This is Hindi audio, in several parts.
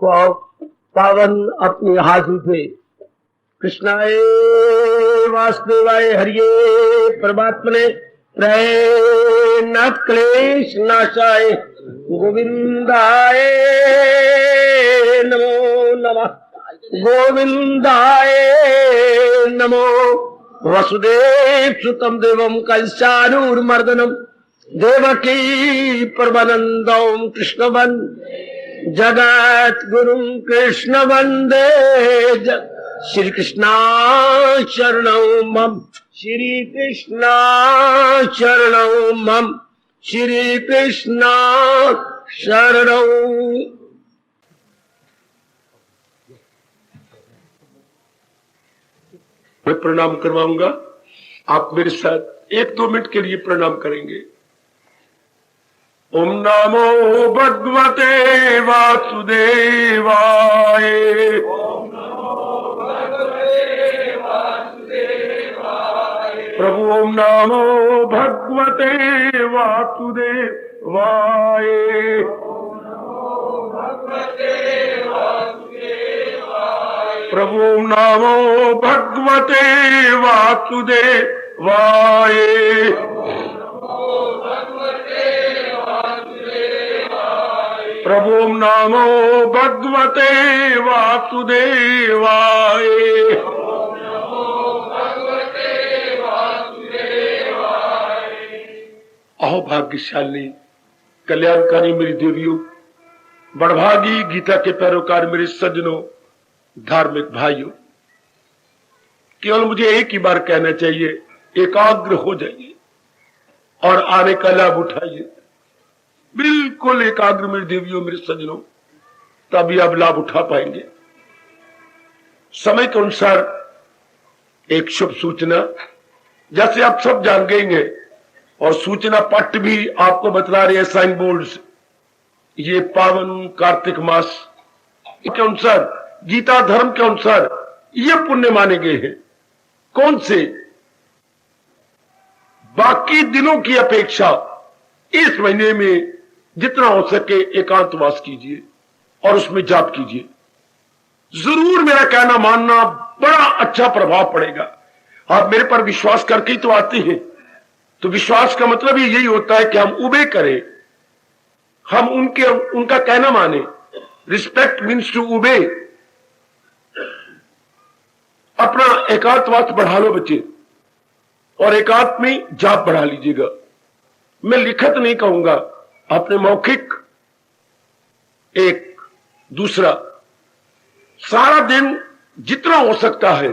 को पावन अपने हाथ उठे। कृष्णाय वासुदेवाय हरिये परमात्मने प्रणत क्लेश नाशाय गोविंदाय नमो नमः। गोविंदाय नमो। वसुदेव सुतम देवम कंसानूरमर्दनम देवकी परमानंदम कृष्णवन जगत गुरुम कृष्ण वंदे। श्री कृष्णा शरणौ मम। श्री कृष्णा शरणौ मम। श्री कृष्णा शरणौ। मैं प्रणाम करवाऊंगा, आप मेरे साथ 1-2 मिनट के लिए प्रणाम करेंगे। ओम नमो भगवते वासुदेवाय। प्रभु ओम नमो भगवते वासुदेवाय। प्रभु ओम नमो भगवते वासुदेवाय। प्रभु ओम नमो भगवते वासुदेवाय। अहो भाग्यशाली कल्याणकारी मेरी देवियों, बड़भागी गीता के पैरोकार मेरे सज्जनों, धार्मिक भाइयों, केवल मुझे एक ही बार कहना चाहिए, एकाग्र हो जाइए और आने का लाभ उठाइए। बिल्कुल एकाग्र मेरी देवियों, मेरे सज्जनों, तभी आप लाभ उठा पाएंगे। समय के अनुसार एक शुभ सूचना, जैसे आप सब जान गए हैं और सूचना पट भी आपको बतला रहे हैं साइन बोर्ड से, ये पावन कार्तिक मास के अनुसार, गीता धर्म के अनुसार ये पुण्य माने गए हैं। कौन से? बाकी दिनों की अपेक्षा इस महीने में जितना हो सके एकांतवास कीजिए और उसमें जाप कीजिए। जरूर मेरा कहना मानना, बड़ा अच्छा प्रभाव पड़ेगा। आप मेरे पर विश्वास करके ही तो आते हैं, तो विश्वास का मतलब ही यही होता है कि हम उबे करें, हम उनका कहना माने। Respect means to obey. अपना एकांतवास बढ़ा लो बच्चे, और एकांत में जाप बढ़ा लीजिएगा। मैं लिखत नहीं कहूंगा, अपने मौखिक। एक दूसरा, सारा दिन जितना हो सकता है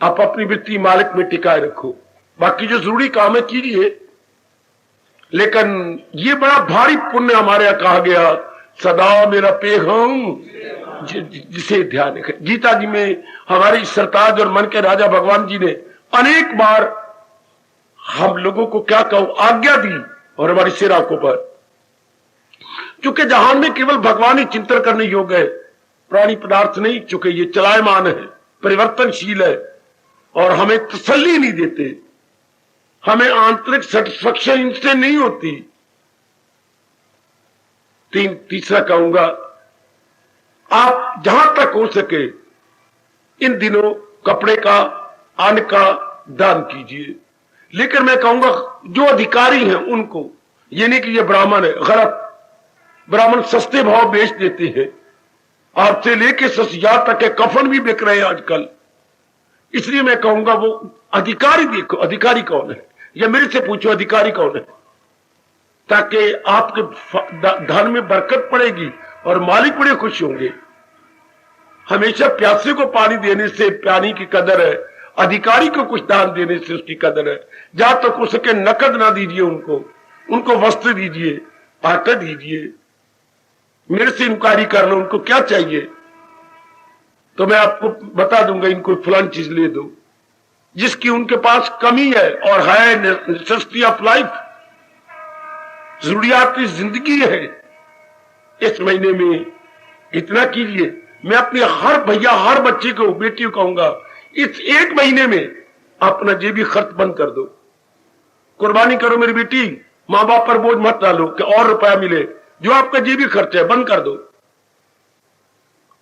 आप अपनी वृत्ति मालिक में टिकाए रखो। बाकी जो जरूरी काम है कीजिए, लेकिन ये बड़ा भारी पुण्य हमारे यहां कहा गया, सदा मेरा पेहम जिसे ध्यान रखे। गीता जी में हमारी सरताज और मन के राजा भगवान जी ने अनेक बार हम लोगों को क्या कहूं आज्ञा दी, और हमारी सिराकों पर, चूंकि जहान में केवल भगवान ही चिंतन करने योग्य है, प्राणी पदार्थ नहीं, चूंकि ये चलायमान है, परिवर्तनशील है और हमें तसल्ली नहीं देते, हमें आंतरिक सेटिस्फैक्शन इनसे नहीं होती। तीसरा कहूंगा, आप जहां तक हो सके इन दिनों कपड़े का, अन्न का दान कीजिए। लेकिन मैं कहूंगा जो अधिकारी हैं उनको, ये नहीं कि ये ब्राह्मण है, गलत। ब्राह्मण सस्ते भाव बेच देते हैं, आपसे लेके ससिया तक के कफन भी बिक रहे हैं आजकल। इसलिए मैं कहूंगा वो अधिकारी देखो, अधिकारी कौन है, या मेरे से पूछो अधिकारी कौन है, ताकि आपके धन में बरकत पड़ेगी और मालिक बड़े खुश होंगे। हमेशा प्यासे को पानी देने से पानी की कदर है, अधिकारी को कुछ दान देने से उसकी कदर है। जहां तक हो सके नकद ना दीजिए उनको वस्त्र दीजिए, आटा दीजिए। मेरे से इंक्वायरी कर लो उनको क्या चाहिए, तो मैं आपको बता दूंगा इनको फलानी चीज ले दो। जिसकी उनके पास कमी है और है नेसेसिटी ऑफ लाइफ, जरूरियात की जिंदगी है, इस महीने में इतना कीजिए। मैं अपने हर भैया, हर बच्चे को, बेटी को कहूंगा, इस एक महीने में अपना जेबी खर्च बंद कर दो, कुर्बानी करो मेरी बेटी। मां बाप पर बोझ मत डालो कि और रुपया मिले, जो आपका जेबी खर्च है बंद कर दो।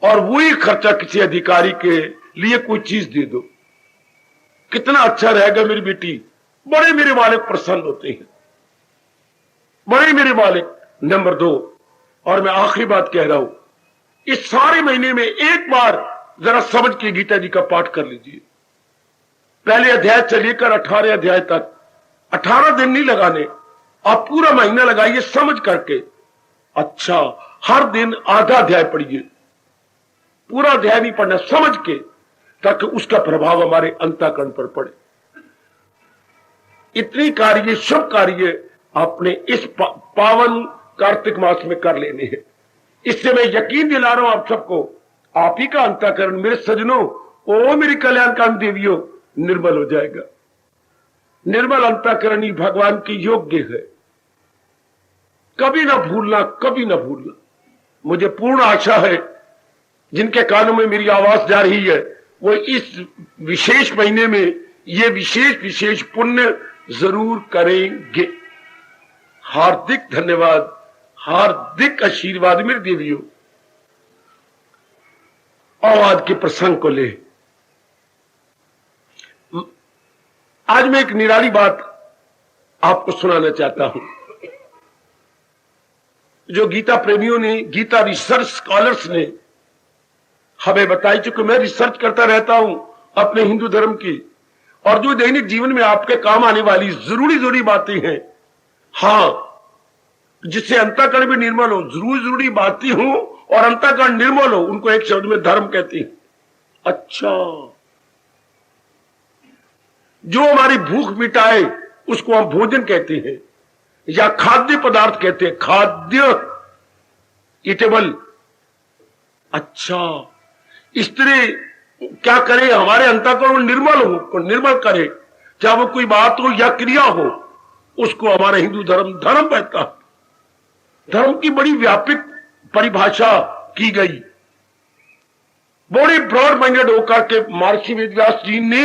और वही खर्चा किसी अधिकारी के लिए कोई चीज दे दो, कितना अच्छा रहेगा मेरी बेटी। बड़े मेरे मालिक प्रसन्न होते हैं, बड़े मेरे मालिक। नंबर 2, और मैं आखिरी बात कह रहा हूं, इस सारे महीने में एक बार जरा समझ के गीता जी का पाठ कर लीजिए। पहले अध्याय से लेकर 18 अध्याय तक, 18 दिन नहीं लगाने, आप पूरा महीना लगाइए समझ करके। अच्छा, हर दिन आधा अध्याय पढ़िए, पूरा अध्याय नहीं पढ़ना, समझ के, ताकि उसका प्रभाव हमारे अंतःकरण पर पड़े। इतनी कार्य, शुभ कार्य आपने इस पावन कार्तिक मास में कर लेने हैं। इससे मैं यकीन दिला रहा हूं आप सबको, आप ही का अंतःकरण मेरे सजनों, ओ मेरी कल्याणकांत देवियों, निर्मल हो जाएगा। निर्मल अंतःकरण ही भगवान की योग्य है। कभी ना भूलना, कभी ना भूलना। मुझे पूर्ण आशा है जिनके कानों में मेरी आवाज जा रही है, वो इस विशेष महीने में ये विशेष पुण्य जरूर करेंगे। हार्दिक धन्यवाद, हार्दिक आशीर्वाद मेरी देवियों। और आज के प्रसंग को ले, आज मैं एक निराली बात आपको सुनाना चाहता हूं, जो गीता प्रेमियों ने, गीता रिसर्च स्कॉलर्स ने हमें बताई। चूंकि मैं रिसर्च करता रहता हूं अपने हिंदू धर्म की, और जो दैनिक जीवन में आपके काम आने वाली जरूरी बातें हैं, हां, जिससे अंतःकरण भी निर्मल हो, जरूरी बातें हो और अंतःकरण निर्मल हो, उनको एक शब्द में धर्म कहते हैं। अच्छा, जो हमारी भूख मिटाए उसको हम भोजन कहते हैं, या खाद्य पदार्थ कहते हैं, खाद्य, ईटेबल। अच्छा, स्त्री क्या करे, हमारे अंतःकरण निर्मल हो, निर्मल करे, चाहे वो कोई बात हो या क्रिया हो, उसको हमारा हिंदू धर्म धर्म कहता है। धर्म की बड़ी व्यापक परिभाषा की गई, बड़े ब्रॉड माइंडेड होकर के महर्षि वेदव्यास जी ने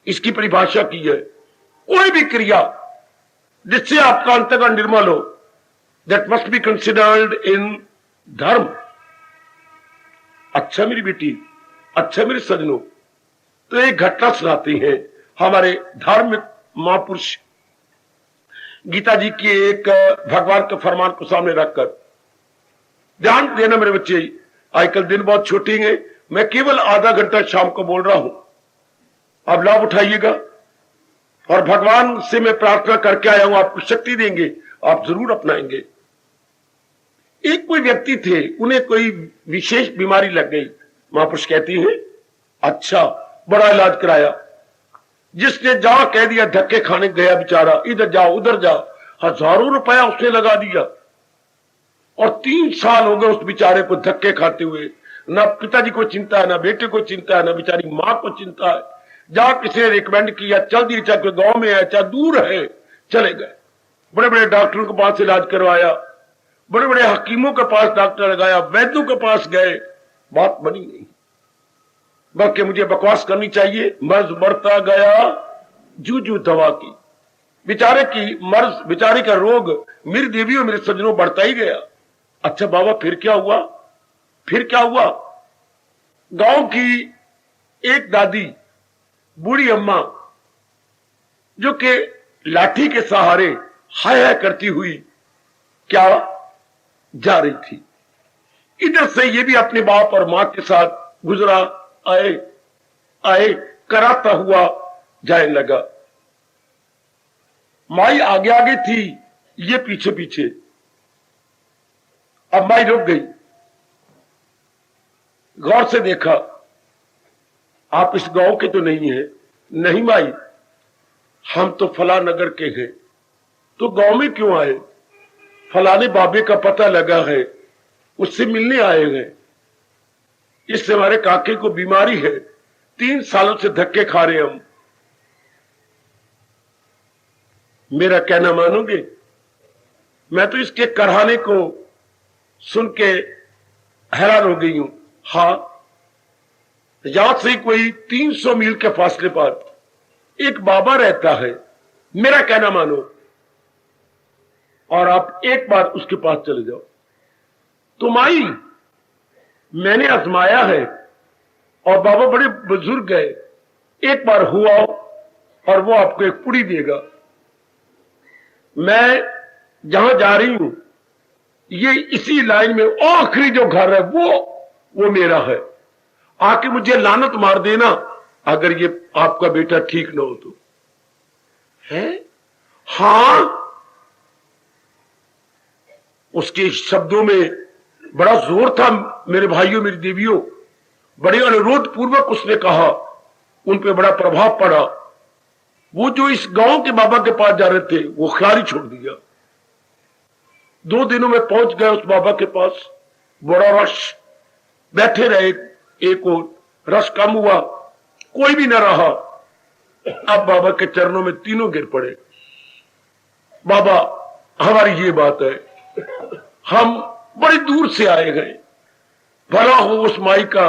इसकी परिभाषा की है। कोई भी क्रिया जिससे आपका अंतःकरण निर्मल हो, that must be considered in धर्म। अच्छा मेरी बेटी, अच्छा मेरे सजनों, तो एक घटना सुनाते हैं हमारे धार्मिक महापुरुष गीता जी के एक भगवान के फरमान को सामने रखकर। ध्यान देना मेरे बच्चे, आजकल दिन बहुत छोटे हैं, मैं केवल आधा घंटा शाम को बोल रहा हूं, आप लाभ उठाइएगा। और भगवान से मैं प्रार्थना करके आया हूं, आपको शक्ति देंगे, आप जरूर अपनाएंगे। एक कोई व्यक्ति थे, उन्हें कोई विशेष बीमारी लग गई। महापुरुष कहती हैं, अच्छा, बड़ा इलाज कराया, जिसने जा कह दिया, धक्के खाने गया बेचारा, इधर जाओ उधर जाओ, हजारों रुपया उसने लगा दिया, और 3 साल हो गए उस बेचारे को धक्के खाते हुए। ना पिताजी को चिंता है, ना बेटे को चिंता है, ना बेचारी मां को चिंता है। जा किसी ने रिकमेंड किया, चल दिए, चाहे कोई गांव में है चाहे दूर है, चले गए। बड़े बड़े डॉक्टरों के पास इलाज करवाया, बड़े बड़े हकीमों के पास डॉक्टर लगाया, वैद्यों के पास गए, बात बनी नहीं। बल्कि मुझे बकवास करनी चाहिए, मर्ज बढ़ता गया जू दवा की। बेचारे की मर्ज, बेचारे का रोग मेरी देवियों मेरे सज्जनों बढ़ता ही गया। अच्छा बाबा, फिर क्या हुआ? फिर क्या हुआ? गांव की एक दादी, बूढ़ी अम्मा, जो कि लाठी के सहारे हाय हाय करती हुई क्या जा रही थी। इधर से ये भी अपने बाप और मां के साथ गुजरा आए कराता हुआ जाने लगा। माई आगे आगे थी, ये पीछे पीछे। अब माई रुक गई, गौर से देखा, आप इस गांव के तो नहीं हैं। नहीं माई, हम तो फला नगर के हैं। तो गांव में क्यों आए? फलाने बाबे का पता लगा है, उससे मिलने आए हैं। इससे हमारे काके को बीमारी है, 3 सालों से धक्के खा रहे हम। मेरा कहना मानोगे? मैं तो इसके कराने को सुन के हैरान हो गई हूं। हां, यहां से कोई 300 मील के फासले पर एक बाबा रहता है, मेरा कहना मानो, और आप एक बार उसके पास चले जाओ। तो माई मैंने आजमाया है और बाबा बड़े बुजुर्ग है, एक बार हुआ और वो आपको एक पुड़ी देगा। मैं जहां जा रही हूं ये इसी लाइन में आखिरी जो घर है वो मेरा है, आके मुझे लानत मार देना अगर ये आपका बेटा ठीक ना हो तो। है हां, उसके शब्दों में बड़ा जोर था। मेरे भाइयों मेरी देवियों, बड़े अनुरोध पूर्वक उसने कहा, उन पे बड़ा प्रभाव पड़ा। वो जो इस गांव के बाबा के पास जा रहे थे वो ख्याल ही छोड़ दिया। 2 दिनों में पहुंच गए उस बाबा के पास, बड़ा रश, बैठे रहे एक और, रश कम हुआ, कोई भी न रहा। अब बाबा के चरणों में तीनों गिर पड़े। बाबा हमारी ये बात है, हम बड़ी दूर से आए गए, भला हो उस माई का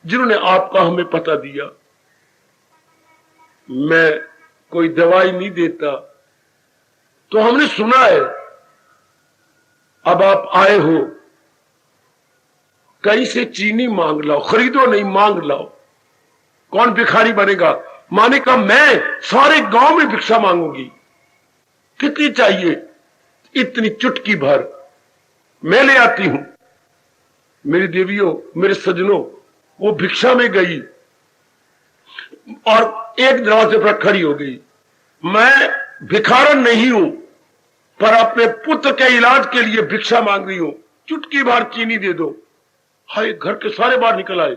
जिन्होंने आपका हमें पता दिया। मैं कोई दवाई नहीं देता, तो हमने सुना है अब आप आए हो, कहीं से चीनी मांग लाओ, खरीदो नहीं मांग लाओ। कौन भिखारी बनेगा? माने कहा मैं सारे गांव में भिक्षा मांगूंगी। कितनी चाहिए? इतनी चुटकी भर, मैं ले आती हूं। मेरी देवियों मेरे सज्जनों, वो भिक्षा में गई और एक दरवाजे पर खड़ी हो गई। मैं भिखारन नहीं हूं, पर अपने पुत्र के इलाज के लिए भिक्षा मांग रही हूं, चुटकी भर चीनी दे दो। हाय, घर के सारे बाहर निकल आए।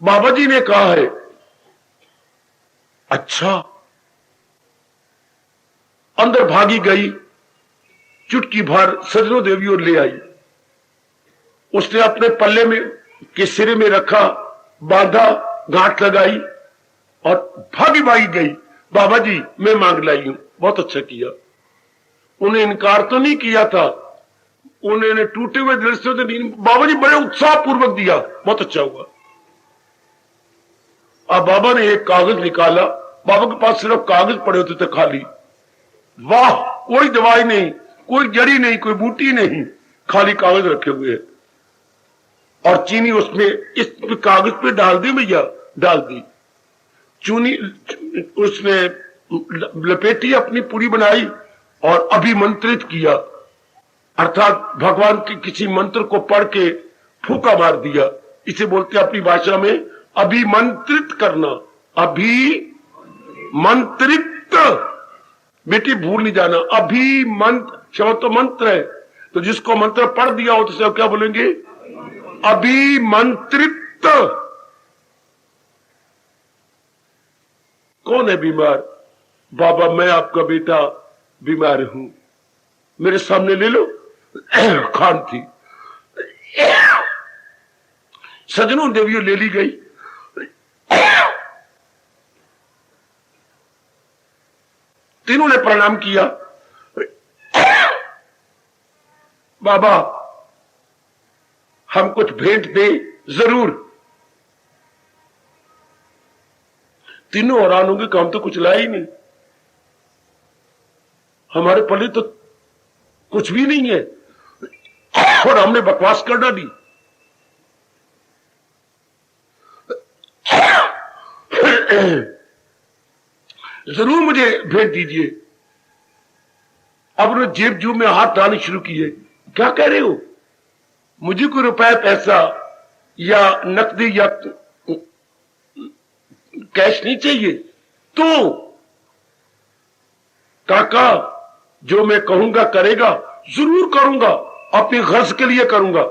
बाबा जी ने कहा है, अच्छा। अंदर भागी गई, चुटकी भर सजनों देवियों ले आई। उसने अपने पल्ले में के सिरे में रखा, बांधा, गांठ लगाई और भागी भागी गई। बाबा जी मैं मांग लाई हूं। बहुत अच्छा किया। उन्हें इनकार तो नहीं किया था, उन्होंने टूटे हुए दिल से बाबा जी बड़े उत्साह पूर्वक दिया। बहुत अच्छा हुआ। अब बाबा ने एक कागज निकाला, बाबा के पास सिर्फ कागज पड़े होते थे खाली। वाह, कोई दवाई नहीं, कोई जड़ी नहीं, कोई बूटी नहीं, खाली कागज रखे हुए हैं। और चीनी उसमें इस कागज पे डाल दी भैया, डाल दी चूनी। उसने लपेटी, अपनी पूरी बनाई और अभिमंत्रित किया, अर्थात भगवान के किसी मंत्र को पढ़ के फूका मार दिया। इसे बोलते अपनी भाषा में अभिमंत्रित करना। अभिमंत्रित, बेटी भूल नहीं जाना। अभिमंत्र शब्द तो मंत्र है, तो जिसको मंत्र पढ़ दिया हो तो क्या बोलेंगे? अभिमंत्रित। कौन है बीमार? बाबा मैं आपका बेटा बीमार हूं, मेरे सामने ले लो। खान थी। सजनों देवियों ले ली गई। तीनों ने प्रणाम किया। बाबा हम कुछ भेंट दें? जरूर। तीनों हैरान होंगे कि हम तो कुछ लाए ही नहीं, हमारे पल्ले तो कुछ भी नहीं है, और हमने बकवास कर डाली। जरूर मुझे भेंट दीजिए। अब उन्होंने जेब जूब में हाथ डालने शुरू किए। क्या कह रहे हो? मुझे कोई रुपए पैसा या नकदी या कैश नहीं चाहिए। तो काका जो मैं कहूंगा करेगा? जरूर करूंगा, अपनी गर्ज के लिए करूंगा।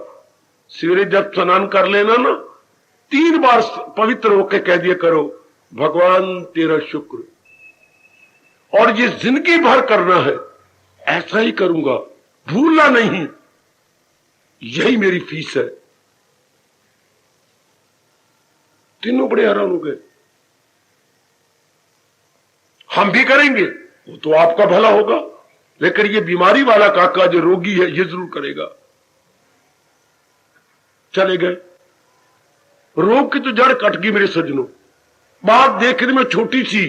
सवेरे जब स्नान कर लेना ना, 3 बार पवित्र होकर कह दिया करो, भगवान तेरा शुक्र, और ये जिंदगी भर करना है। ऐसा ही करूंगा, भूलना नहीं, यही मेरी फीस है। तीनों बड़े हैरान हो गए। हम भी करेंगे, वो तो आपका भला होगा, लेकिन ये बीमारी वाला काका जो रोगी है ये जरूर करेगा। चले गए। रोग की तो जड़ कट गई मेरे सज्जनों। बात देखने में छोटी सी,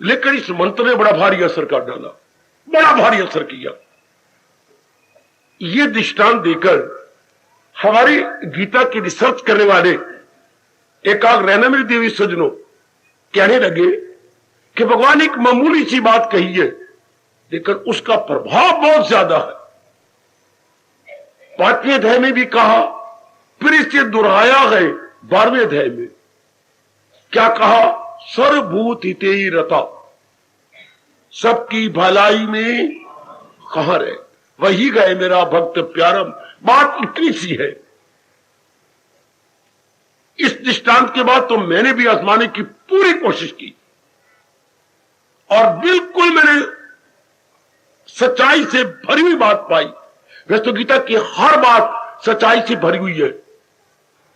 लेकिन इस मंत्र ने बड़ा भारी असर कर डाला, बड़ा भारी असर किया। ये दृष्टांत देकर हमारी गीता की रिसर्च करने वाले एकाग्र रहना मेरी देवी सज्जनों कहने लगे कि भगवान एक मामूली सी बात कही है लेकिन उसका प्रभाव बहुत ज्यादा है। 5वें अध्याय में भी कहा, फिर इसे दोहराया है 12वें अध्याय में। क्या कहा? सर्वभूत हिते रता, सबकी भलाई में कहां रहे वही गए मेरा भक्त प्यारम। बात इतनी सी है। इस दृष्टांत के बाद तो मैंने भी आजमाने की पूरी कोशिश की और बिल्कुल मैंने सच्चाई से भरी हुई बात पाई। वैसे तो गीता की हर बात सच्चाई से भरी हुई है,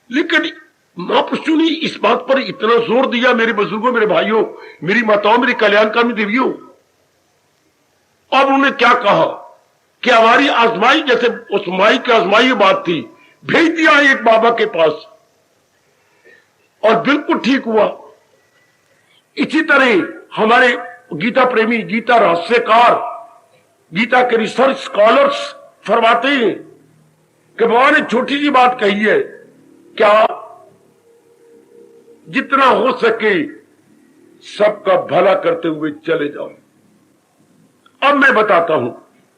लेकिन महापुरुषों ने इस बात पर इतना जोर दिया, मेरे बुजुर्गों, मेरे भाइयों, मेरी माताओं, मेरी कल्याणकामी देवियों। अब उन्होंने क्या कहा कि हमारी आजमाई, जैसे उस माई की आजमाई बात थी, भेज दिया एक बाबा के पास और बिल्कुल ठीक हुआ। इसी तरह हमारे गीता प्रेमी, गीता रहस्यकार, गीता के रिसर्च स्कॉलर्स फरमाते हैं कि भगवान ने छोटी सी बात कही है, क्या? जितना हो सके सबका भला करते हुए चले जाओ। अब मैं बताता हूं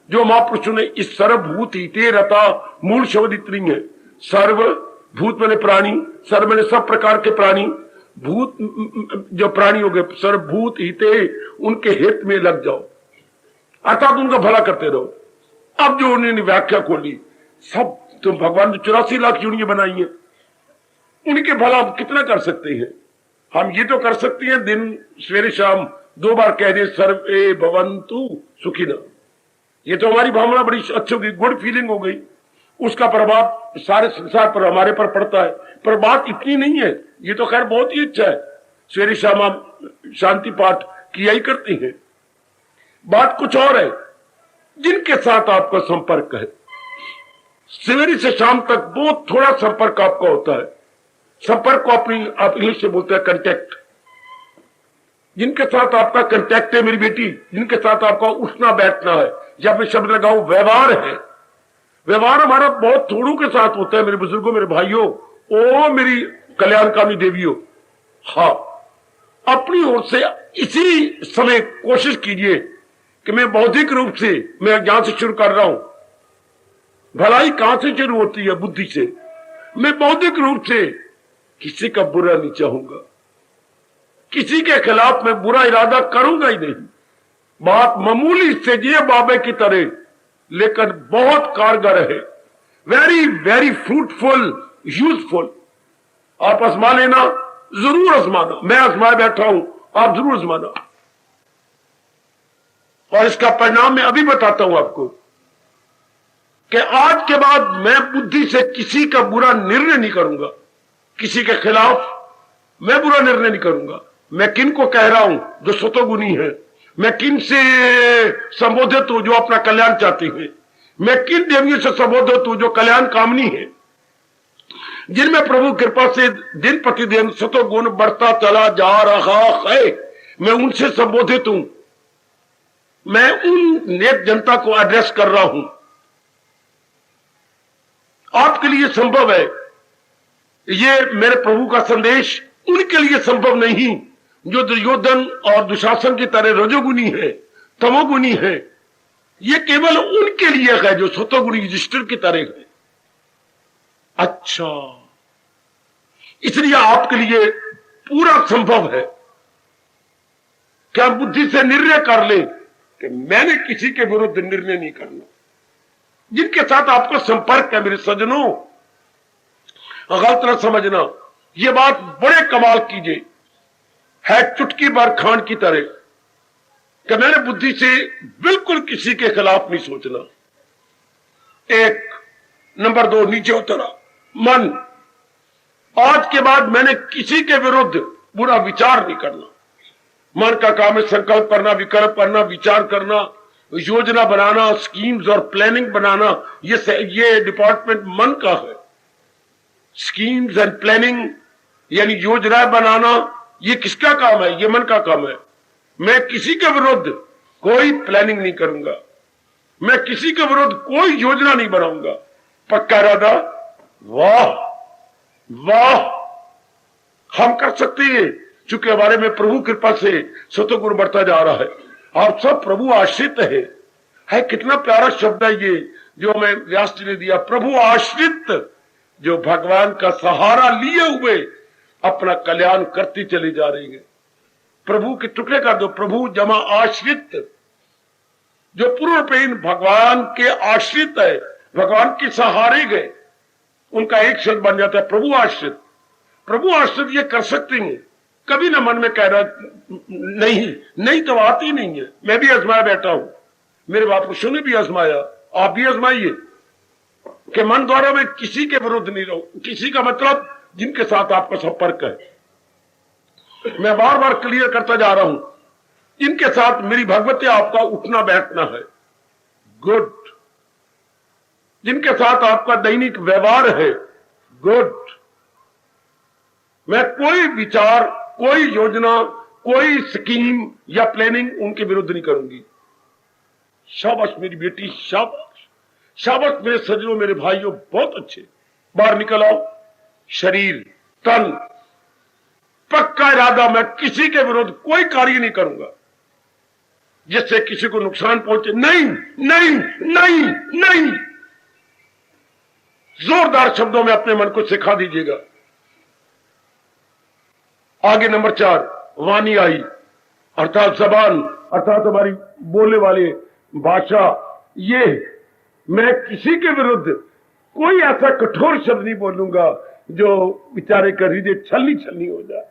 जो महापुरुषों ने इस सर्वभूत हिते रता, मूल शब्द इतनी है। सर्वभूत मैंने प्राणी, सर्व मैंने सब प्रकार के प्राणी, भूत जो प्राणी हो गए, सर्वभूत हिते, उनके हित में लग जाओ, अर्थात उनका भला करते रहो। अब जो उन्होंने व्याख्या खोली, सब तुम भगवान ने 84 लाख यूनियन बनाई है, उनके भला हम कितना कर सकते हैं? हम ये तो कर सकते हैं दिन सवेरे शाम 2 बार कह दे सर्वे भवन्तु सुखिना। ये तो हमारी भावना बड़ी अच्छी हो गई, गुड फीलिंग हो गई, उसका प्रभाव सारे संसार पर, हमारे पर पड़ता है। पर बात इतनी नहीं है, ये तो खैर बहुत ही अच्छा है, सवेरे शाम हम शांति पाठ किया ही करते हैं। बात कुछ और है, जिनके साथ आपका संपर्क है, सवेरे से शाम तक बहुत थोड़ा संपर्क आपका होता है। संपर्क को अपनी आप इंग्लिश से बोलते हैं कंटेक्ट। जिनके साथ आपका कंटेक्ट है मेरी बेटी, जिनके साथ आपका उठना बैठना है, या मैं शब्द लगाऊं व्यवहार है, व्यवहार हमारा बहुत थोड़ों के साथ होता है मेरे बुजुर्गों, मेरे भाइयों, ओ मेरी कल्याणकामी देवियों। हाँ, अपनी ओर से इसी समय कोशिश कीजिए कि मैं बौद्धिक रूप से, मैं यहां से शुरू कर रहा हूं, भलाई कहां से शुरू होती है? बुद्धि से। मैं बौद्धिक रूप से किसी का बुरा नहीं चाहूंगा, किसी के खिलाफ मैं बुरा इरादा करूंगा ही नहीं। बात मामूली से ये बाबे की तरह, लेकिन बहुत कारगर है, वेरी वेरी फ्रूटफुल, यूजफुल। आप आजमा लेना, जरूर आजमाना, मैं आजमाए बैठा हूं, आप जरूर आजमाना। और इसका परिणाम मैं अभी बताता हूं आपको कि आज के बाद मैं बुद्धि से किसी का बुरा निर्णय नहीं करूंगा, किसी के खिलाफ मैं बुरा निर्णय नहीं करूंगा। मैं किन को कह रहा हूं जो सतोगुणी है, मैं किन से संबोधित हूं जो अपना कल्याण चाहती है, मैं किन देवियों से संबोधित हूं जो कल्याण कामनी है, जिनमें प्रभु कृपा से दिन प्रतिदिन सतोगुण बढ़ता चला जा रहा है, मैं उनसे संबोधित हूं। मैं उन नेक जनता को एड्रेस कर रहा हूं। आपके लिए संभव है, ये मेरे प्रभु का संदेश उनके लिए संभव नहीं जो दुर्योधन और दुशासन की तरह रजोगुनी है, तमोगुनी है। ये केवल उनके लिए है जो सतोगुणी युधिष्ठिर की तरह है। अच्छा, इसलिए आपके लिए पूरा संभव है कि आप बुद्धि से निर्णय कर ले कि मैंने किसी के विरुद्ध निर्णय नहीं करना। जिनके साथ आपका संपर्क है मेरे सज्जनों, गलत न समझना, यह बात बड़े कमाल कीजिए, है चुटकी भर खांड की तरह कि मैंने बुद्धि से बिल्कुल किसी के खिलाफ नहीं सोचना। एक नंबर 2, नीचे उतरा मन, आज के बाद मैंने किसी के विरुद्ध बुरा विचार नहीं करना। मन का काम है संकल्प करना, विकल्प करना, विचार करना, योजना बनाना, स्कीम्स और प्लानिंग बनाना। ये डिपार्टमेंट मन का है। स्कीम्स एंड प्लानिंग यानी योजना बनाना, ये किसका काम है? ये मन का काम है। मैं किसी के विरुद्ध कोई प्लानिंग नहीं करूंगा, मैं किसी के विरुद्ध कोई योजना नहीं बनाऊंगा। पक्का इरादा। वाह वाह, हम कर सकते हैं, चूंकि हमारे में प्रभु कृपा से सतोगुण बढ़ता जा रहा है। आप सब प्रभु आश्रित है कितना प्यारा शब्द है ये जो हमें व्यास जी ने दिया। प्रभु आश्रित, जो भगवान का सहारा लिए हुए अपना कल्याण करती चली जा रही है। प्रभु के टुकड़े कर दो, प्रभु जमा आश्रित, जो पूर्ण प्रेम भगवान के आश्रित है, भगवान के सहारे गए, उनका एक शब्द बन जाता है प्रभु आश्रित। प्रभु आश्रित ये कर सकते हैं, कभी ना मन में कह रहा नहीं तो आती नहीं है। मैं भी आजमाया बैठा हूं, मेरे महापुरुषों ने भी आजमाया, आप भी आजमाइए कि मन द्वारा मैं किसी के विरुद्ध नहीं रहूं। किसी का मतलब जिनके साथ आपका संपर्क है। मैं बार बार क्लियर करता जा रहा हूं, इनके साथ मेरी भगवती आपका उठना बैठना है, गुड। जिनके साथ आपका दैनिक व्यवहार है, गुड। मैं कोई विचार, कोई योजना, कोई स्कीम या प्लानिंग उनके विरुद्ध नहीं करूंगी। शाबाश मेरी बेटी, शाबाश शाबाश मेरे सज्जनों, मेरे भाइयों, बहुत अच्छे। बाहर निकल आओ। शरीर, तन, पक्का इरादा, मैं किसी के विरुद्ध कोई कार्य नहीं करूंगा जिससे किसी को नुकसान पहुंचे। नहीं नहीं नहीं नहीं, जोरदार शब्दों में अपने मन को सिखा दीजिएगा। आगे नंबर 4, वाणी आई, अर्थात जबान, अर्थात हमारी बोलने वाली भाषा। ये मैं किसी के विरुद्ध कोई ऐसा कठोर शब्द नहीं बोलूंगा जो बेचारे का हृदय छलनी छलनी हो जाए।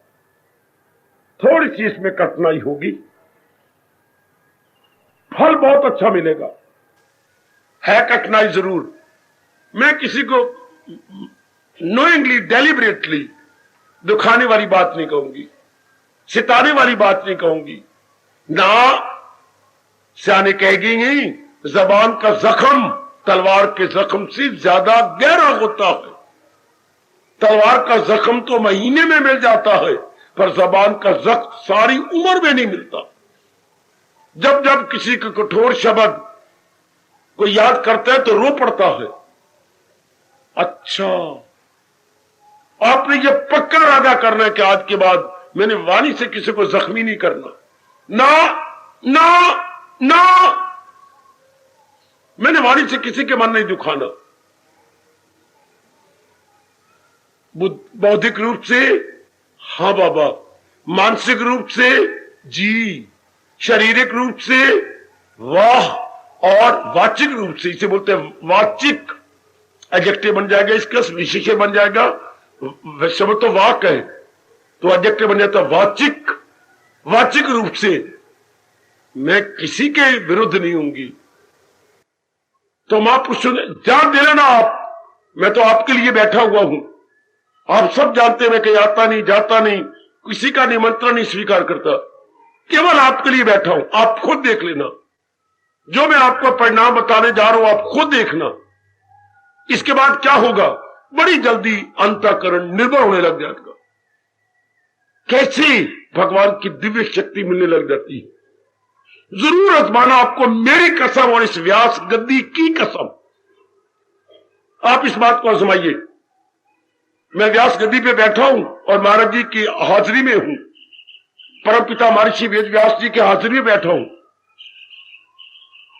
थोड़ी सी इसमें कठिनाई होगी, फल बहुत अच्छा मिलेगा, है कठिनाई जरूर। मैं किसी को नोइंगली, डेलिबरेटली दुखाने वाली बात नहीं कहूंगी, सिताने वाली बात नहीं कहूंगी ना। सियाने कहेगी नहीं, जबान का जख्म तलवार के जख्म से ज्यादा गहरा होता है। तलवार का जख्म तो महीने में मिल जाता है, पर जबान का जख्म सारी उम्र में नहीं मिलता। जब जब किसी के कठोर शब्द को याद करता है तो रो पड़ता है। अच्छा, आपने ये पक्का इरादा करना है कि आज के बाद मैंने वाणी से किसी को जख्मी नहीं करना। ना ना ना, मैंने वाणी से किसी के मन नहीं दुखाना। बौद्धिक रूप से हाँ बाबा, मानसिक रूप से जी, शारीरिक रूप से वाह, और वाचिक रूप से, इसे बोलते हैं वाचिक। एडजेक्टिव बन जाएगा, इसका विशेषण बन जाएगा। शब्द तो वाक है, तो एडजेक्टिव बन जाता वाचिक। वाचिक रूप से मैं किसी के विरुद्ध नहीं होंगी। तो महापुरुषों ने जान दे लेना आप, मैं तो आपके लिए बैठा हुआ हूं। आप सब जानते हैं मैं कहीं आता नहीं, जाता नहीं, किसी का निमंत्रण नहीं स्वीकार करता, केवल आपके लिए बैठा हूं। आप खुद देख लेना, जो मैं आपको परिणाम बताने जा रहा हूं आप खुद देखना। इसके बाद क्या होगा, बड़ी जल्दी अंतःकरण निर्भर होने लग जाएगा। कैसे भगवान की दिव्य शक्ति मिलने लग जाती है। जरूर आजमाना आपको, मेरी कसम और इस व्यास गद्दी की कसम, आप इस बात को आजमाइए। मैं व्यास गद्दी पे बैठा हूं और महाराज जी की हाजिरी में हूं, परमपिता महर्षि वेद व्यास जी की हाजिरी में बैठा हूं।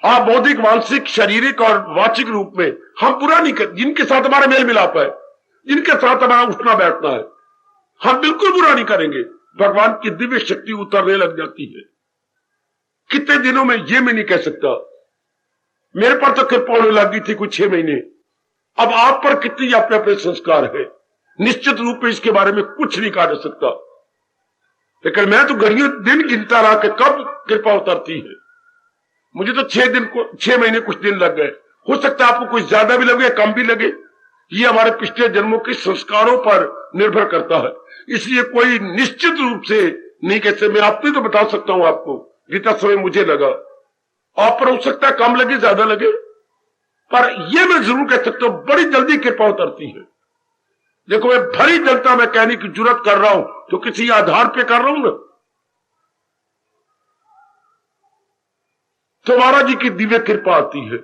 आप बौद्धिक, मानसिक, शारीरिक और वाचिक रूप में हम बुरा नहीं कर, जिनके साथ हमारा मेल मिलाप है, जिनके साथ हमारा उठना बैठना है, हम बिल्कुल बुरा नहीं करेंगे। भगवान की दिव्य शक्ति उतरने लग जाती है। कितने दिनों में ये मैं नहीं कह सकता, मेरे पर तो कृपा होने लगी थी कुछ 6 महीने। अब आप पर कितनी अपने अपने संस्कार है, निश्चित रूप में इसके बारे में कुछ नहीं कहा जा सकता। लेकिन मैं तो घड़ियों दिन गिनता रहा कि कब कृपा उतरती है। मुझे तो 6 महीने कुछ दिन लग गए। हो सकता है आपको कुछ ज्यादा भी लगे, कम भी लगे। ये हमारे पिछले जन्मों के संस्कारों पर निर्भर करता है, इसलिए कोई निश्चित रूप से नहीं कहते। मैं अपनी तो बता सकता हूं आपको, जितना समय मुझे लगा। आप पर हो सकता है कम लगे, ज्यादा लगे, पर यह मैं जरूर कह सकता हूं बड़ी जल्दी कृपा उतरती है। देखो, मैं भरी जनता में कहने की जरूरत कर रहा हूं तो किसी आधार पे कर रहा हूं ना। तो महाराज जी की दिव्य कृपा आती है,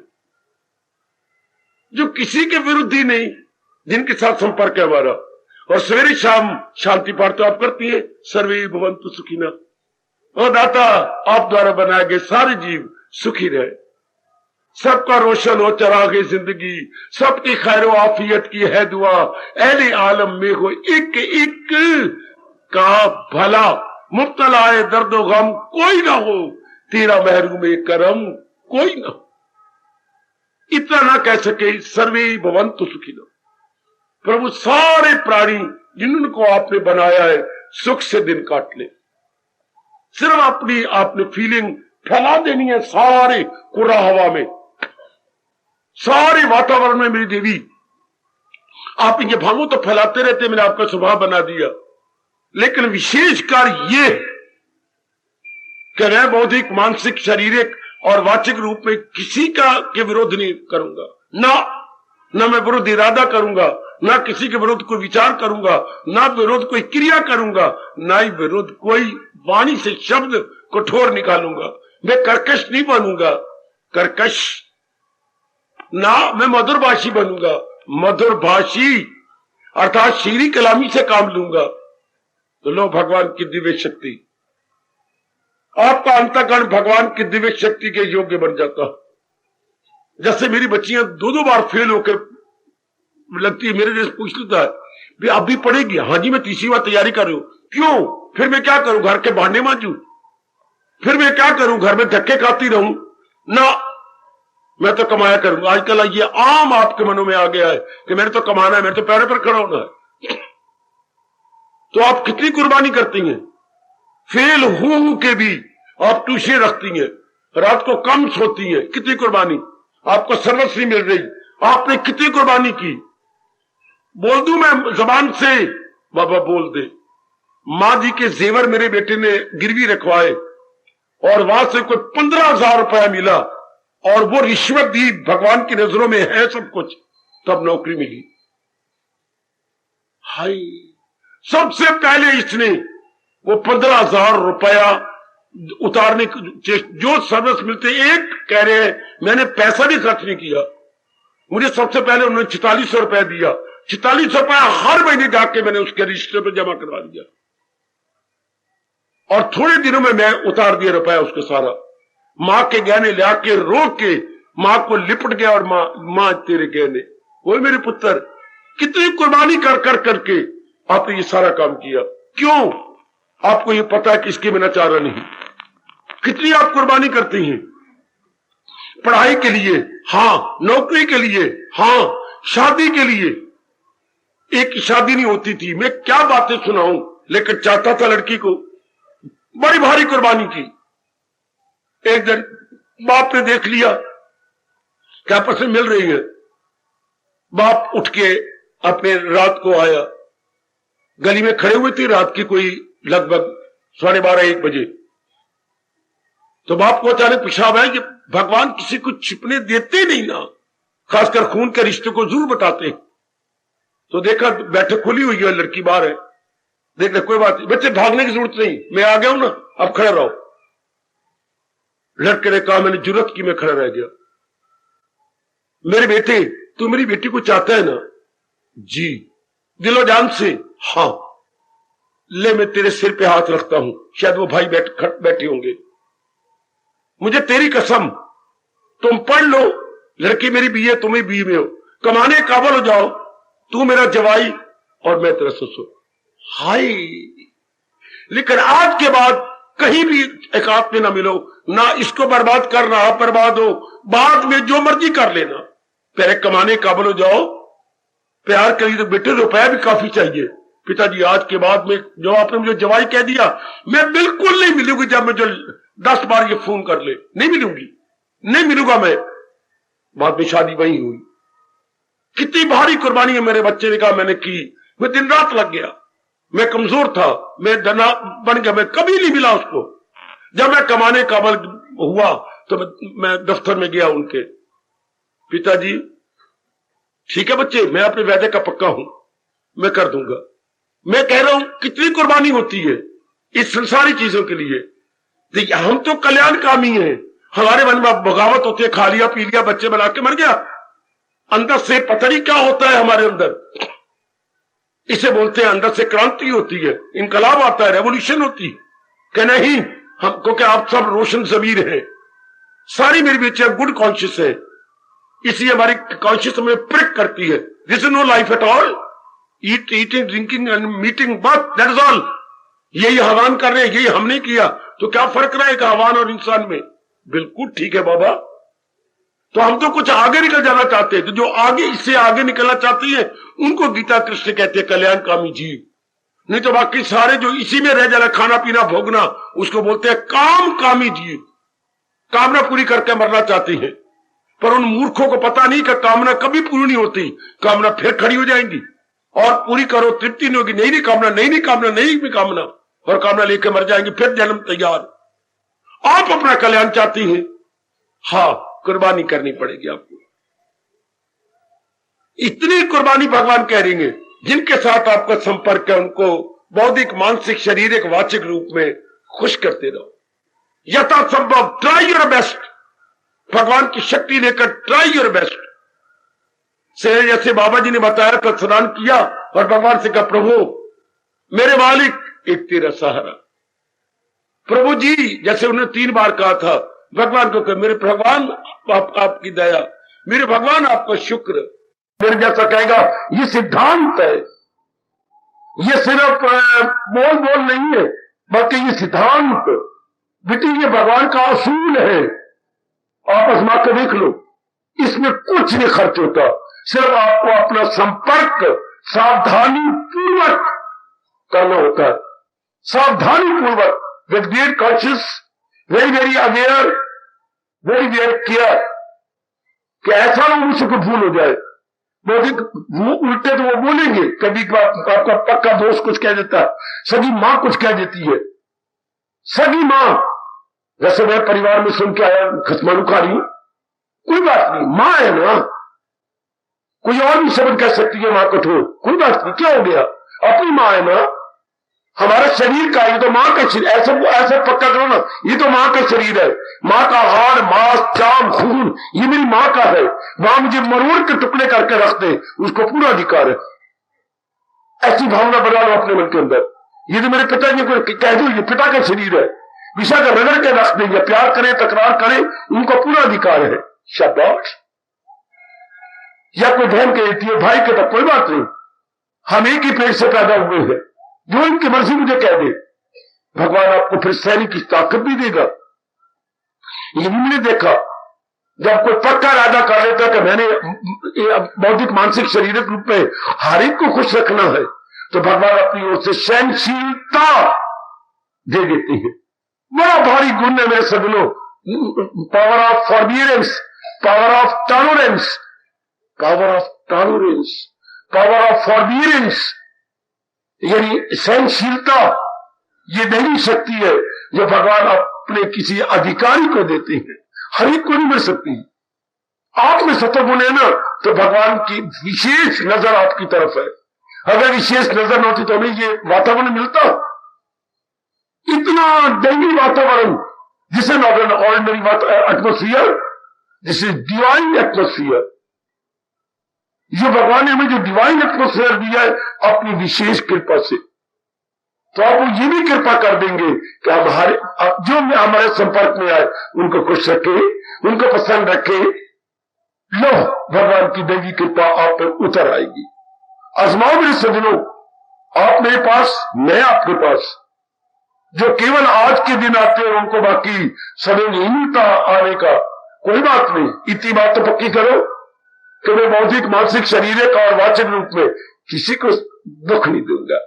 जो किसी के विरुद्ध ही नहीं, जिनके साथ संपर्क है हमारा। और सवेरे शाम शांति पाठ तो आप करती है, सर्वे भवन्तु सुखिनः। और दाता, आप द्वारा बनाए गए सारे जीव सुखी रहे, सबका रोशन हो चरागे जिंदगी, सबकी खैर आफियत की है दुआ, अहले आलम में हो एक एक का भला, मुब्तला है दर्दो गम कोई ना हो, तेरा महरूम करम कोई ना हो। इतना ना कह सके सर्वे भवन्तु सुखिनः। प्रभु सारे प्राणी जिनको आपने बनाया है सुख से दिन काट ले, सिर्फ अपनी आपने फीलिंग फैला देनी है सारे कुरा हवा में, सारे वातावरण में। मेरी देवी, आप इनके भावों तो फैलाते रहते, मैंने आपका स्वभाव बना दिया, लेकिन विशेष कार्य ये कि मैं बौद्धिक, मानसिक, शारीरिक और वाचिक रूप में किसी का के विरोध नहीं करूंगा, ना मैं विरोध इरादा करूंगा, ना किसी के विरोध कोई विचार करूंगा, ना विरोध कोई क्रिया करूंगा, ना ही विरोध कोई वाणी से शब्द कठोर निकालूंगा। मैं कर्कश नहीं बनूंगा, कर्कश ना, मैं मधुरभाषी बनूंगा, मधुरभाषी अर्थात शीरी कलामी से काम लूंगा। तो लो भगवान की दिव्य शक्ति, आपका अंतःकरण भगवान की दिव्य शक्ति के योग्य बन जाता। जैसे मेरी बच्चियां दो बार फेल होकर लगती है, मेरे जैसे पूछ लेता है भी अब भी पढ़ेगी, हाँ जी मैं तीसरी बार तैयारी कर रही हूं। क्यों? फिर मैं क्या करूं, घर के बहाने मांजू? फिर मैं क्या करूं, घर में धक्के खाती रहूं? ना, मैं तो कमाया करूंगा। आजकल ये आम आपके मनों में आ गया है कि मैंने तो कमाना है, मेरे तो पैरों पर खड़ा होना है। तो आप कितनी कुर्बानी करती हैं, फेल हो के भी आप ट्यूशन रखती हैं, रात को कम सोती हैं, कितनी कुर्बानी। आपको सर्वस्वी मिल रही, आपने कितनी कुर्बानी की। बोल दूं मैं जबान से, बाबा बोल दे। मां जी के जेवर मेरे बेटे ने गिरवी रखवाए और वहां से कोई 15,000 रुपया मिला और वो रिश्वत दी, भगवान की नजरों में है सब कुछ, तब नौकरी मिली। हाय, सबसे पहले इसने वो 15,000 रुपया उतारने जो सर्विस मिलते, एक कह रहे हैं मैंने पैसा भी खर्च नहीं किया, मुझे सबसे पहले उन्होंने 4600 रुपया दिया। 4600 रुपया हर महीने जाके मैंने उसके रजिस्टर पर जमा करवा दिया और थोड़े दिनों में मैं उतार दिया रुपया उसके सारा। मां के गहने ला के रो के मां को लिपट गया और मां तेरे गहने, वो मेरे पुत्र, कितनी कुर्बानी कर कर करके आपने ये सारा काम किया। क्यों? आपको ये पता है कि इसके बिना चारा नहीं। कितनी आप कुर्बानी करती हैं पढ़ाई के लिए, हाँ, नौकरी के लिए, हाँ, शादी के लिए। एक शादी नहीं होती थी, मैं क्या बातें सुनाऊं, लेकिन चाहता था लड़की को, बड़ी भारी कुर्बानी की। एक दिन बाप ने देख लिया कि आपस में मिल रही है, बाप उठ के अपने रात को आया, गली में खड़े हुए थे, रात की कोई लगभग 12:30-1 बजे। तो बाप को अचानक पेशाब आया कि भगवान किसी को छिपने देते नहीं ना, खासकर खून के रिश्ते को जरूर बताते। तो देखा बैठक खुली हुई है, लड़की बाहर है, देख ले कोई बात नहीं, बच्चे भागने की जरूरत नहीं, मैं आ गया हूं ना, अब खड़े रहो। लड़के ने कहा मैंने जरूरत की, मैं खड़ा रह गया। मेरे बेटे, तू मेरी बेटी को चाहता है ना? जी, दिलो जान से, हाँ। ले मैं तेरे सिर पे हाथ रखता हूं, शायद वो भाई बैठे होंगे। मुझे तेरी कसम, तुम पढ़ लो, लड़की मेरी बीए, तुम ही बीए में हो, कमाने काबल हो जाओ, तू मेरा जवाई और मैं तेरा ससुर। हाय, लेकिन आज के बाद कहीं भी एक हाथ में ना मिलो, ना इसको बर्बाद करना, आप बर्बाद हो, बाद में जो मर्जी कर लेना, पहले कमाने काबल हो जाओ। प्यार के लिए तो बेटे रुपया भी काफी चाहिए। पिताजी, आज के बाद में जो आपने मुझे जवाई कह दिया, मैं बिल्कुल नहीं मिलूंगी। जब मुझे 10 बार ये फोन कर ले, नहीं मिलूंगी, नहीं मिलूंगा मैं। बाद में शादी वही हुई। कितनी भारी कुर्बानी है मेरे बच्चे ने कहा मैंने की, मैं दिन रात लग गया, मैं कमजोर था, मैं धना बन गया, मैं कभी नहीं मिला उसको। जब मैं कमाने काबल हुआ तो मैं दफ्तर में गया उनके, पिताजी ठीक है बच्चे, मैं अपने वादे का पक्का हूं, मैं कर दूंगा। मैं कह रहा हूं कितनी कुर्बानी होती है इस संसारी चीजों के लिए। देखिए, हम तो कल्याणकामी हैं, हमारे मन में बगावत होती है, खा लिया पी लिया बच्चे बना के मर गया। अंदर से पता नहीं क्या होता है हमारे अंदर, इसे बोलते हैं अंदर से क्रांति होती है, इनकलाब आता है, रेवोल्यूशन होती है कि नहीं हम, क्योंकि आप सब रोशन जमीर हैं, सारी मेरी बच्चियां गुड कॉन्शियस है, इसलिए हमारी कॉन्शियस हमें प्रिक करती है। This is no life at all, eating drinking and meeting but that is all. यही हवान कर रहे हैं, यही हमने किया, तो क्या फर्क रहेगा हवान और इंसान में? बिल्कुल ठीक है बाबा। तो हम तो कुछ आगे निकल जाना चाहते हैं, तो जो आगे इससे आगे निकलना चाहती है उनको गीता कृष्ण कहते हैं कल्याणकामी जीव। नहीं तो बाकी सारे जो इसी में रह जाना, खाना पीना भोगना, उसको बोलते हैं काम कामी जीव। कामना पूरी करके मरना चाहती है, पर उन मूर्खों को पता नहीं कि कामना कभी पूरी नहीं होती, कामना फिर खड़ी हो जाएंगी और पूरी करो तृप्ति नहीं होगी, नई कामना, नई कामना, नई कामना, और कामना लेकर मर जाएंगे, फिर जन्म तैयार। आप अपना कल्याण चाहती हैं, हाँ कुर्बानी करनी पड़ेगी आपको। इतनी कुर्बानी भगवान कह रही है, जिनके साथ आपका संपर्क है उनको बौद्धिक मानसिक शारीरिक वाचिक रूप में खुश करते रहो, यथासंभव ट्राई योर बेस्ट, भगवान की शक्ति लेकर ट्राई योर बेस्ट। से जैसे बाबा जी ने बताया तो स्नान किया और भगवान से कहा प्रभु मेरे मालिक एक तेरा सहारा। प्रभु जी जैसे उन्होंने 3 बार कहा था भगवान को, कहा मेरे भगवान आपकी दया, मेरे भगवान आपका शुक्र। मेरे जैसा कहेगा ये सिद्धांत है, ये सिर्फ बोल बोल नहीं है, बल्कि ये सिद्धांत बेटी ये भगवान का असूल है। आप आजमा के देख लो, इसमें कुछ नहीं खर्च होता, सिर्फ आपको अपना संपर्क सावधानी पूर्वक करना होता है, सावधानी पूर्वक, with great conscious, very very aware, very very care, कि ऐसा ना मुझसे को भूल हो जाए। वो उल्टे तो वो बोलेंगे, कभी आपका पक्का दोस्त कुछ कह देता है, सगी मां कुछ कह देती है, सगी मां, जैसे मैं परिवार में सुन के आया खसमानू खा रही, कोई बात नहीं, मां है ना, कोई और भी शब्द कह सकती है मां कठोर, कोई बात नहीं, क्या हो गया, अपनी मां है ना, हमारा शरीर का, ये तो मां का शरीर, ऐसा पक्का करो ना, ये तो मां का शरीर है, मां का हाड़ मांस चाम खून ये मेरी मां का है, मां मुझे मरोड़ के टुकड़े करके रख दे, उसको पूरा अधिकार है। ऐसी भावना बना लो अपने मन के अंदर, ये तो मेरे पिताजी को कह दो ये पिता का शरीर है, विषा का रगड़ के रख देंगे, प्यार करें तकरार करें उनको पूरा अधिकार है। शाबाश। या कोई बहन कहती है भाई कहता कोई बात नहीं, हम एक ही पेट से पैदा हुए हैं, जो इनकी मर्जी मुझे कह दे, भगवान आपको फिर सैनिक की ताकत भी देगा। ये भी मैंने देखा, जब कोई पक्का इरादा कर लेता कि मैंने बौद्धिक मानसिक शारीरिक रूप में हर एक को खुश रखना है, तो भगवान अपनी ओर से सहनशीलता दे देती है। बड़ा भारी गुण है मेरे सदनों, power of forbearance, power of tolerance, power of tolerance, power of forbearance, यानी सहनशीलता, ये नई शक्ति है जो भगवान अपने किसी अधिकारी को देते हैं, हर एक को नहीं मिल सकती। आप में सत्वगुण है ना, तो भगवान की विशेष नजर आपकी तरफ है, अगर विशेष नजर न होती तो हमें ये वातावरण मिलता, इतना डेंगी वातावरण, जिसे not an ordinary atmosphere, this is divine atmosphere. जो भगवान ने हमें जो डिवाइन एटमोस्फेयर दिया है अपनी विशेष कृपा से, तो आप वो ये भी कृपा कर देंगे कि हमारे जो हमारे संपर्क में आए उनको खुश रखे, उनको पसंद रखे। लो भगवान की दैवी कृपा आप पर उतर आएगी। आजमाओ मेरे सज्जनों, आप मेरे पास, मैं आपके पास, जो केवल आज के दिन आते हैं उनको बाकी समय नहीं मिलता आने का, कोई बात नहीं, इतनी बात तो पक्की करो कि मैं बौद्धिक मानसिक शारीरिक और वाचिक रूप में किसी को दुख नहीं दूंगा,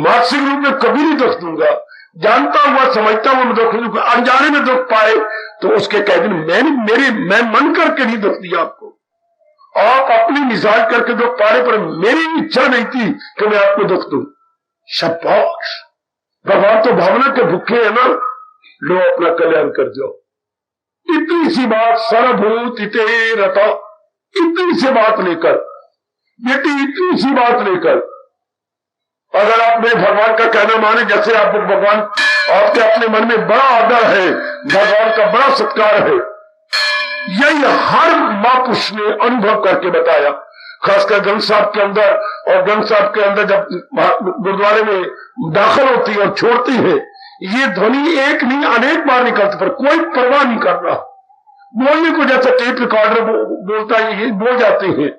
मानसिक रूप में कभी नहीं दुख दूंगा, जानता हुआ समझता हुआ मैं दुख नहीं दूंगा। अनजाने में दुख पाए तो उसके कह दिन मैं मन करके नहीं दुख दिया आपको, आप अपनी मिजाज करके दुख पा रहे, पर मेरी इच्छा नहीं थी कि मैं आपको दुख दूं। शाबाश, भगवान तो भावना के भूखे है ना, लो अपना कल्याण कर जाओ। इतनी सी बात, सर्वभूत हिते रता, इतनी सी बात लेकर बेटी, इतनी सी बात लेकर अगर आपने भगवान का कहना माने, जैसे आप भगवान आपके अपने मन में बड़ा आदर है, भगवान का बड़ा सत्कार है। यही हर महापुरुष ने अनुभव करके बताया, खासकर ग्रंथ साहब के अंदर। और ग्रंथ साहब के अंदर जब गुरुद्वारे में दाखिल होती है और छोड़ती है, ये ध्वनि एक नहीं अनेक बार निकलती, पर कोई परवाह नहीं कर रहा। बोलने को जैसा टेप रिकॉर्डर बोलता है, ये बोल जाते हैं।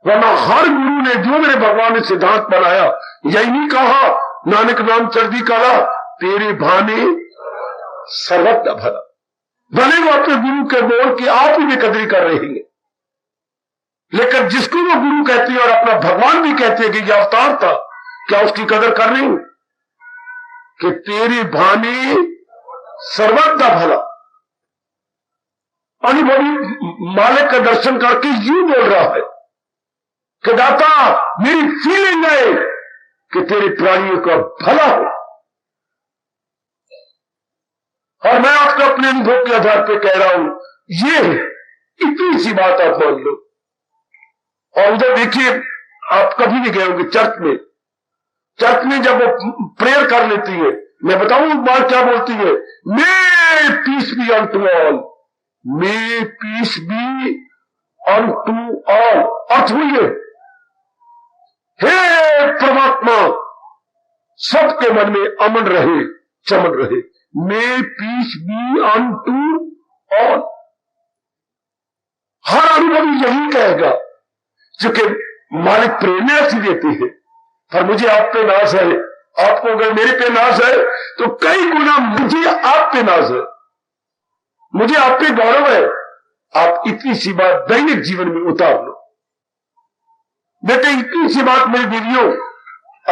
वरना हर गुरु ने जो मेरे भगवान ने सिद्धांत बनाया, यही नहीं कहा, नानक नाम चढ़दी कला तेरे भाने सर्वत्र भला। भले वो अपने गुरु के बोल की आप ही बेकदरी कर रहे हैं, लेकिन जिसको वो गुरु कहते हैं और अपना भगवान भी कहते हैं कि यह अवतार था, क्या उसकी कदर कर रही हूं कि तेरे भाने सर्वत्र भला। अनुभवी मालिक का दर्शन करके यूं बोल रहा है कि दाता मेरी फीलिंग है कि तेरे प्राणियों का भला हो। और मैं आपको अपने अनुभव के आधार पर कह रहा हूं, ये इतनी सी बात आप मान लो। और उधर देखिए, आप कभी नहीं गए होंगे चर्च में। चर्च में जब वो प्रेयर कर लेती है, मैं बताऊं बात क्या बोलती है, may peace be unto all, may peace be unto all. अर्थ हुई है, हे परमात्मा सबके मन में अमन रहे, चमन रहे। May peace be unto all. हर अनुभवी यही कहेगा, क्योंकि मालिक प्रेरणा ऐसी देती है। पर मुझे आप पे नाज है, आपको अगर मेरे पे नाज है तो कई गुना मुझे आप पे नाज है, मुझे आप पे गौरव है। आप इतनी सी बात दैनिक जीवन में उतार लो बेटे, इतनी सी बात मेरी बीवियों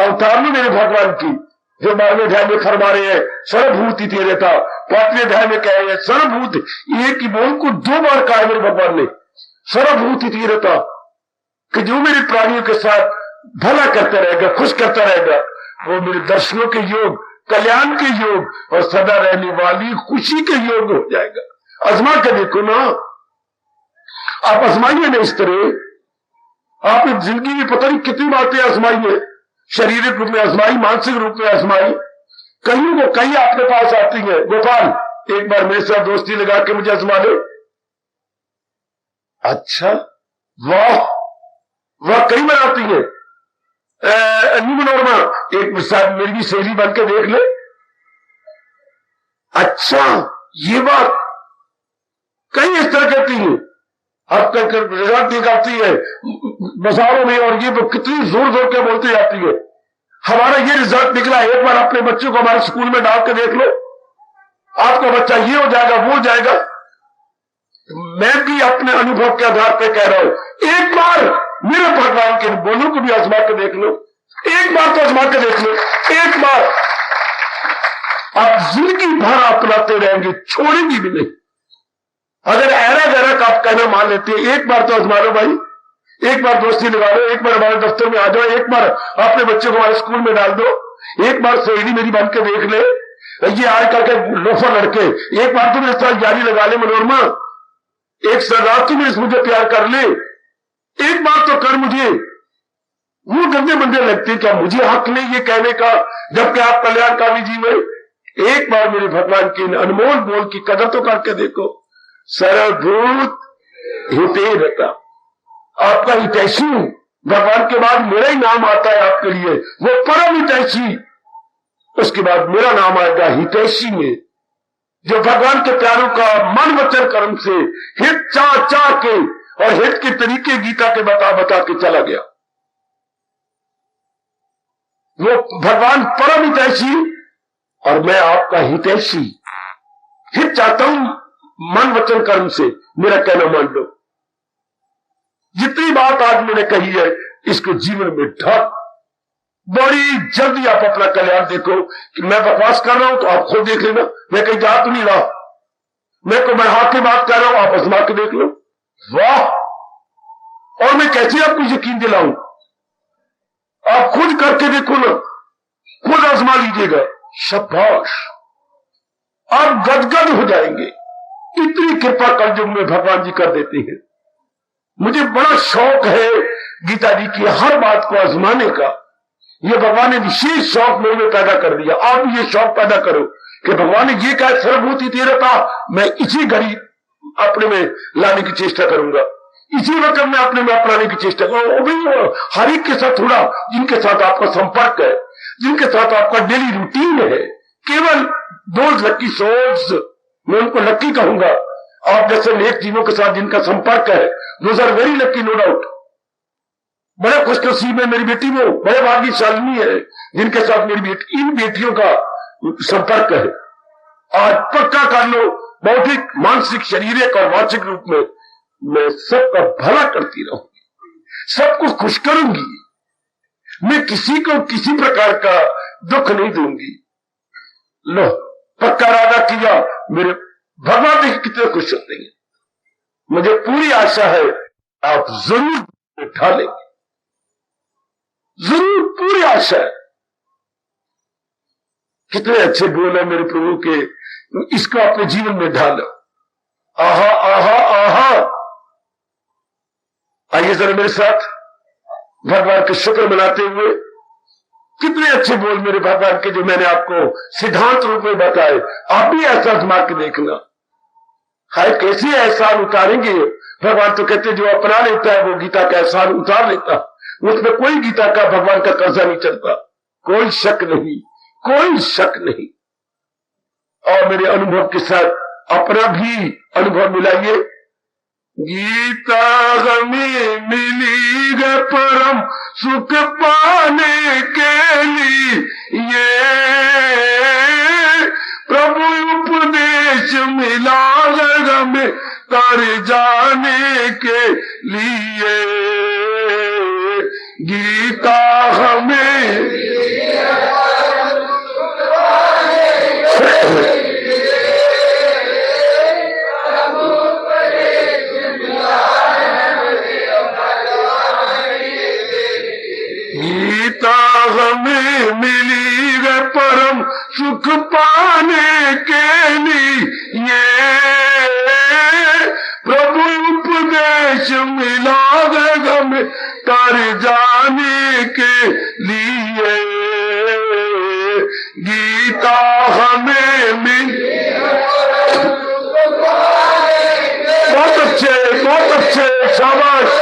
उतार लो मेरे भगवान की, जो 12वें अध्याय में फरमा रहे हैं सर्वभूति तेरे था। 5वें अध्याय में कह रहे हैं सर्वभूत, एक ही बोल को 2 बार कहा मेरे भगवान ने, सर्वभूति तेरे था, कि जो मेरे प्राणियों के साथ भला करता रहेगा, खुश करता रहेगा, वो मेरे दर्शनों के योग, कल्याण के योग और सदा रहने वाली खुशी के योग हो जाएगा। आजमा के देखो ना, आप आजमाइए ना इस तरह। आप जिंदगी में पता नहीं कितनी बातें आजमाइए, शारीरिक रूप में आजमाई, मानसिक रूप में आजमाई, कहीं वो कहीं आपके पास आती है, गोपाल एक बार मेरे साथ दोस्ती लगा के मुझे आजमा दे। अच्छा, वाह वह कई बार आती है। मनोरमा एक साथ मेरी भी सहेली बन के देख ले। अच्छा, ये बात कई इस तरह कहती है। अब कर रिजल्ट निकालती है बाजारों में, और ये कितनी जोर जोर के बोलती जाती है, हमारा ये रिजल्ट निकला। एक बार अपने बच्चों को हमारे स्कूल में डाल के देख लो, आपका बच्चा ये हो जाएगा, वो हो जाएगा। मैं भी अपने अनुभव के आधार पर कह रहा हूं, एक बार मेरे भगवान के बोलों को भी आजमा के देख लो, एक बार तो आजमा के देख लो, एक बार। आप जिंदगी भर अपनाते रहेंगे, छोड़ेंगे भी नहीं। अगर ऐरा गैरा का आप कहना मान लेते हैं, एक बार तो आजमा लो भाई, एक बार दोस्ती लगा लो, एक बार हमारे दफ्तर में आ जाओ, एक बार अपने बच्चे को हमारे स्कूल में डाल दो, एक बार सहेली मेरी बन के देख ले। ये आजकल के लोफर लड़के, एक बार तो मेरे साथ यारी लगा ले मनोरमा, एक सरदार तो मुझे प्यार कर ले, एक बार तो कर मुझे। वो गंदे बंदे लगते, क्या मुझे हक नहीं ये कहने का, जबकि आप कल्याणकारी जीव है। एक बार मेरे भगवान के अनमोल बोल की कदर तो करके देखो। सर्वभूत हिते रहता, आपका हितैषी हूं, भगवान के बाद मेरा ही नाम आता है आपके लिए, वो परम हितैषी, उसके बाद मेरा नाम आएगा हितैषी में, जो भगवान के प्यारों का मन वचन कर्म से हित चाह चाह के और हित के तरीके गीता के बता बता के चला गया। वो भगवान परम हितैषी और मैं आपका हितैषी, हित चाहता हूं मन वचन कर्म से, मेरा कहना मान लो। जितनी बात आज मैंने कही है, इसको जीवन में ढक, बड़ी जल्दी आप अपना कल्याण देखो। कि मैं बकवास कर रहा हूं तो आप खुद देख लेना, मैं कहीं जा तो नहीं रहा, मैं हाथ की बात कर रहा हूं, आप आजमा के देख लो। वाह, और मैं कैसे आपको यकीन दिलाऊं, आप खुद करके देखो ना, खुद आजमा लीजिएगा। शाबाश, आप गदगद हो जाएंगे। इतनी कृपा कलयुग में भगवान जी कर देते हैं। मुझे बड़ा शौक है गीता जी की हर बात को आजमाने का। ये भगवान ने विशेष शौक मेरे में पैदा कर दिया। आप भी ये शौक पैदा करो कि भगवान ने ये कहा सर्वभूति तेरा था, मैं इसी घड़ी अपने में लाने की चेष्टा करूंगा, इसी वक्त में अपने में अपनाने की चेष्टा करूंगा। हर एक के साथ थोड़ा, जिनके साथ आपका संपर्क है, जिनके साथ आपका डेली रूटीन है, केवल दोज लक्की सोल्स, मैं उनको लक्की कहूंगा। आप जैसे नेक जीवों के साथ जिनका संपर्क है, those are very lucky, no doubt. बड़े खुशनसीब है मेरी बेटी, वो बड़े भाग्यशालिनी है जिनके साथ मेरी बेटी, इन बेटियों का संपर्क है। आज पक्का कर लो, बौद्धिक, मानसिक, शारीरिक और वाचिक रूप में मैं सबका भला करती रहूंगी, सबको खुश करूंगी, मैं किसी को किसी प्रकार का दुख नहीं दूंगी। लो, पक्का इरादा किया, मेरे भगवान देखिए कितने खुश होते हैं। मुझे पूरी आशा है आप जरूर उठा लेंगे, जरूर, पूरी आशा है। कितने अच्छे बोल है मेरे प्रभु के, इसको अपने जीवन में ढालो। आहा आहा आहा। आइए जरा मेरे साथ भगवान के शुक्र मनाते हुए, कितने अच्छे बोल मेरे भगवान के जो मैंने आपको सिद्धांत रूप में बताए, आप भी ऐसा आजमा के देखना। हाय कैसे एहसान उतारेंगे भगवान, तो कहते जो अपना लेता है वो गीता का एहसान उतार लेता, उसमें कोई गीता का भगवान का कर्जा नहीं चलता, कोई शक नहीं, कोई शक नहीं। और मेरे अनुभव के साथ अपना भी अनुभव मिलाइए। गीता हमें मिली है परम सुख पाने के लिए, प्रभु उपदेश मिला है हमें तर जाने के लिए। गीता हमें गीता हमें मिली है परम सुख पाने के लिए, प्रभु उपदेश मिला है हमें तर जाने के लिए। गीता हमें मिली, बहुत अच्छे, शाबाश।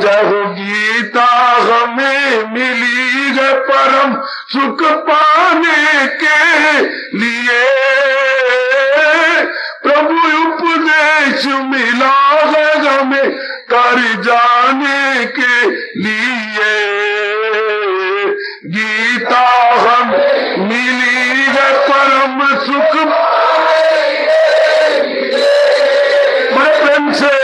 जय हो गीता हमें मिली है परम सुख पाने के लिए, प्रभु उपदेश मिला है हमें कर जाने के लिए। गीता हमें मिली है परम सुख, बड़े प्रेम से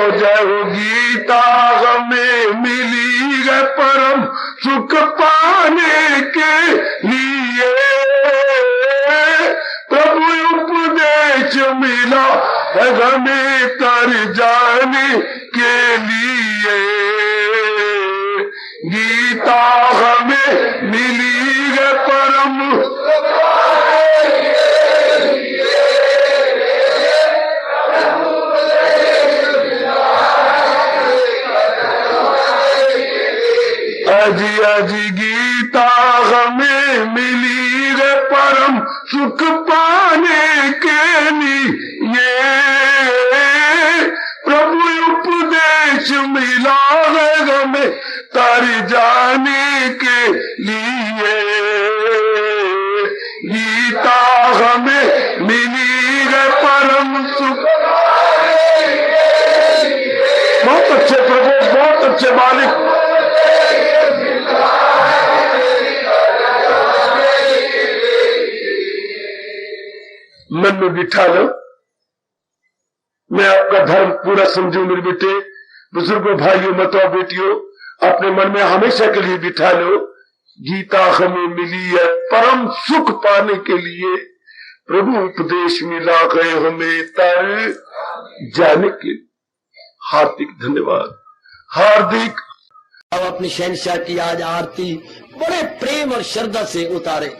जय हो गीता हमें मिली है परम सुख पाने के लिए, प्रभु उपदेश मिला है हमें तर जाने के लिए। गीता हमें मिली है परम, अजी गीता हमें मिली है परम सुख पाने के लिए, प्रभु उपदेश मिला है हमें तर जाने के लिए। गीता हमें मिली है परम सुख, बहुत अच्छे प्रभु, बहुत अच्छे मालिक। मन में बिठा लो, मैं आपका धर्म पूरा समझू मेरे बेटे, बुजुर्गों, भाइयों, मतों, बेटियों, अपने मन में हमेशा के लिए बिठा लो। गीता हमें मिली है परम सुख पाने के लिए, प्रभु उपदेश मिला गए हमें तर जाने के लिए। हार्दिक धन्यवाद, हार्दिक। अब अपनी शहंशाह की आज आरती बड़े प्रेम और श्रद्धा से उतारे।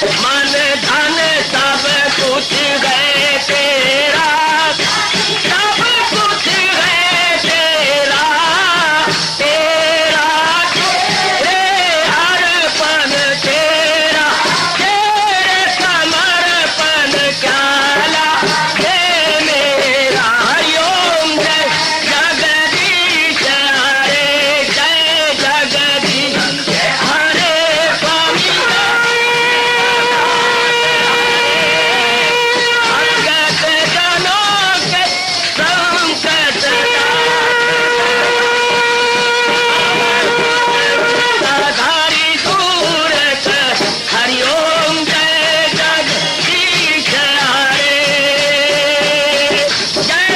मन धन सब कुछ है तेरा, सब कुछ है तेरा, तेरा तेरे हर पल तेरा, तेरे समर्पण क्या लागे मेरा। हरिओम जय जगदीश हरे, जय जगदीश हरे स्वामी भगत जनों के संकट धारी सूरत। हरिओम जय जगदीश हरे, जय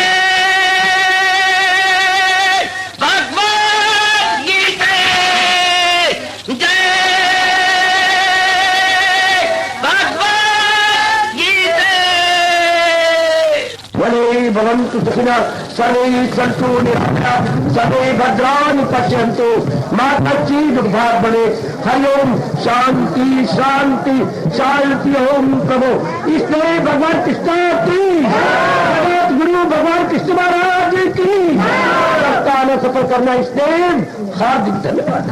भगवद गीता, जय भगवद गीता। वने भवन्तु सुखिनः सर्वे सन्तु निरामयाः सर्वे भद्राणि पश्यन्तु मा कश्चित् दुर्भाग् भवेत्। हरिओम शांति शांति शांति। ओम प्रभु इसलिए भगवान कृष्ण की जगत गुरु भगवान कृष्ण महाराज की सप्ताह सफल करना इसलिए हार्दिक धन्यवाद।